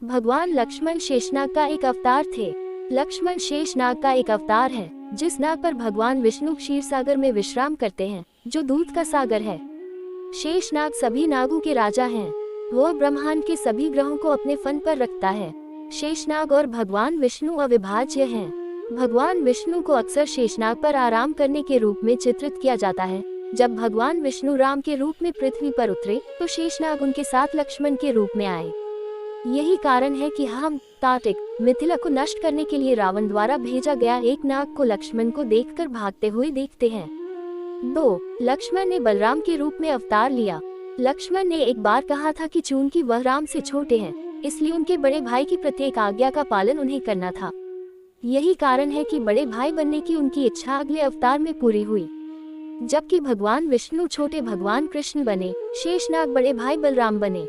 भगवान लक्ष्मण शेषनाग का एक अवतार थे। लक्ष्मण शेषनाग का एक अवतार है जिस नाग पर भगवान विष्णु क्षीर सागर में विश्राम करते हैं, जो दूध का सागर है। शेषनाग सभी नागों के राजा हैं। वह ब्रह्मांड के सभी ग्रहों को अपने फन पर रखता है। शेषनाग और भगवान विष्णु अविभाज्य हैं। भगवान विष्णु को अक्सर शेषनाग पर आराम करने के रूप में चित्रित किया जाता है। जब भगवान विष्णु राम के रूप में पृथ्वी पर उतरे तो शेषनाग उनके साथ लक्ष्मण के रूप में आए। यही कारण है कि हम ताटिक मिथिला को नष्ट करने के लिए रावण द्वारा भेजा गया एक नाग को लक्ष्मण को देखकर भागते हुए देखते हैं। 2. लक्ष्मण ने बलराम के रूप में अवतार लिया। लक्ष्मण ने एक बार कहा था कि चूंकि वह राम से छोटे हैं, इसलिए उनके बड़े भाई की प्रत्येक आज्ञा का पालन उन्हें करना था। यही कारण है कि बड़े भाई बनने की उनकी इच्छा अगले अवतार में पूरी हुई। जबकि भगवान विष्णु छोटे भगवान कृष्ण बने, शेषनाग बड़े भाई बलराम बने।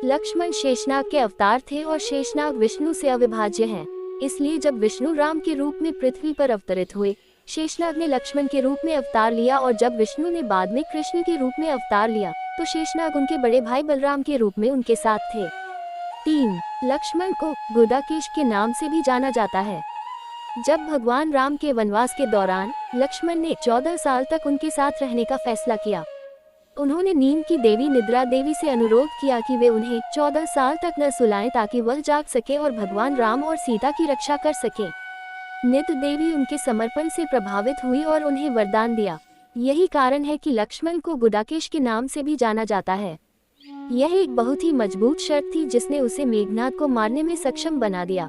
लक्ष्मण शेषनाग के अवतार थे और शेषनाग विष्णु से अविभाज्य हैं। इसलिए जब विष्णु राम के रूप में पृथ्वी पर अवतरित हुए, शेषनाग ने लक्ष्मण के रूप में अवतार लिया, और जब विष्णु ने बाद में कृष्ण के रूप में अवतार लिया तो शेषनाग उनके बड़े भाई बलराम के रूप में उनके साथ थे। 3. लक्ष्मण को गुडाकेश के नाम से भी जाना जाता है। जब भगवान राम के वनवास के दौरान लक्ष्मण ने 14 साल तक उनके साथ रहने का फैसला किया। उन्होंने नींद की देवी निद्रा देवी से अनुरोध किया कि वे उन्हें 14 साल तक न सुलाएं ताकि वह जाग सके और भगवान राम और सीता की रक्षा कर सके। निद्रा देवी उनके समर्पण से प्रभावित हुई और उन्हें वरदान दिया। यही कारण है कि लक्ष्मण को गुडाकेश के नाम से भी जाना जाता है। यह एक बहुत ही मजबूत शर्त थी जिसने उसे मेघनाद को मारने में सक्षम बना दिया।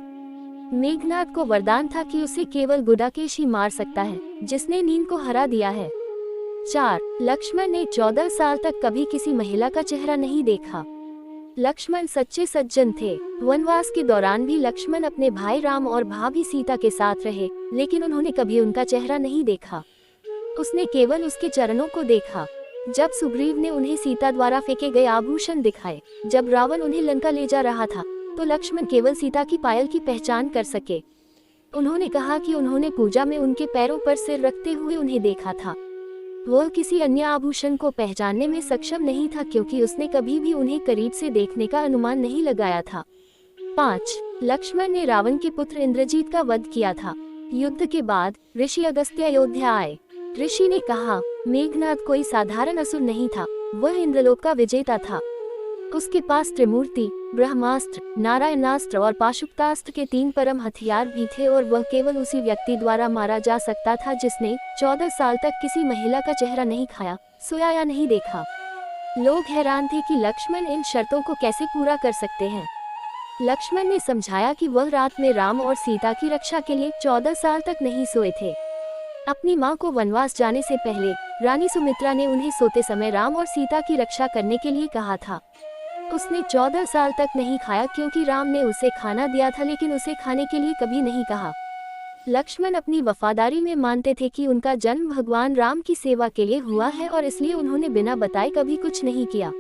मेघनाद को वरदान था कि उसे केवल गुडाकेश ही मार सकता है, जिसने नींद को हरा दिया है। 4. लक्ष्मण ने 14 साल तक कभी किसी महिला का चेहरा नहीं देखा। लक्ष्मण सच्चे सज्जन थे। वनवास के दौरान भी लक्ष्मण अपने भाई राम और भाभी सीता के साथ रहे, लेकिन उन्होंने कभी उनका चेहरा नहीं देखा। उसने केवल उसके चरणों को देखा। जब सुग्रीव ने उन्हें सीता द्वारा फेंके गए आभूषण दिखाए, जब रावण उन्हें लंका ले जा रहा था, तो लक्ष्मण केवल सीता की पायल की पहचान कर सके। उन्होंने कहा कि उन्होंने पूजा में उनके पैरों पर सिर रखते हुए उन्हें देखा था। वह किसी अन्य आभूषण को पहचानने में सक्षम नहीं था क्योंकि उसने कभी भी उन्हें करीब से देखने का अनुमान नहीं लगाया था। 5. लक्ष्मण ने रावण के पुत्र इंद्रजीत का वध किया था। युद्ध के बाद ऋषि अगस्त्य अयोध्या आए। ऋषि ने कहा, मेघनाद कोई साधारण असुर नहीं था, वह इंद्रलोक का विजेता था। उसके पास त्रिमूर्ति, ब्रह्मास्त्र, नारायणास्त्र और पाशुपतास्त्र के 3 परम हथियार भी थे, और वह केवल उसी व्यक्ति द्वारा मारा जा सकता था जिसने 14 साल तक किसी महिला का चेहरा नहीं खाया, सोया या नहीं देखा। लोग हैरान थे कि लक्ष्मण इन शर्तों को कैसे पूरा कर सकते हैं। लक्ष्मण ने समझाया कि वह रात में राम और सीता की रक्षा के लिए 14 साल तक नहीं सोए थे। अपनी मां को वनवास जाने से पहले रानी सुमित्रा ने उन्हें सोते समय राम और सीता की रक्षा करने के लिए कहा था। उसने 14 साल तक नहीं खाया क्योंकि राम ने उसे खाना दिया था, लेकिन उसे खाने के लिए कभी नहीं कहा। लक्ष्मण अपनी वफादारी में मानते थे कि उनका जन्म भगवान राम की सेवा के लिए हुआ है, और इसलिए उन्होंने बिना बताए कभी कुछ नहीं किया।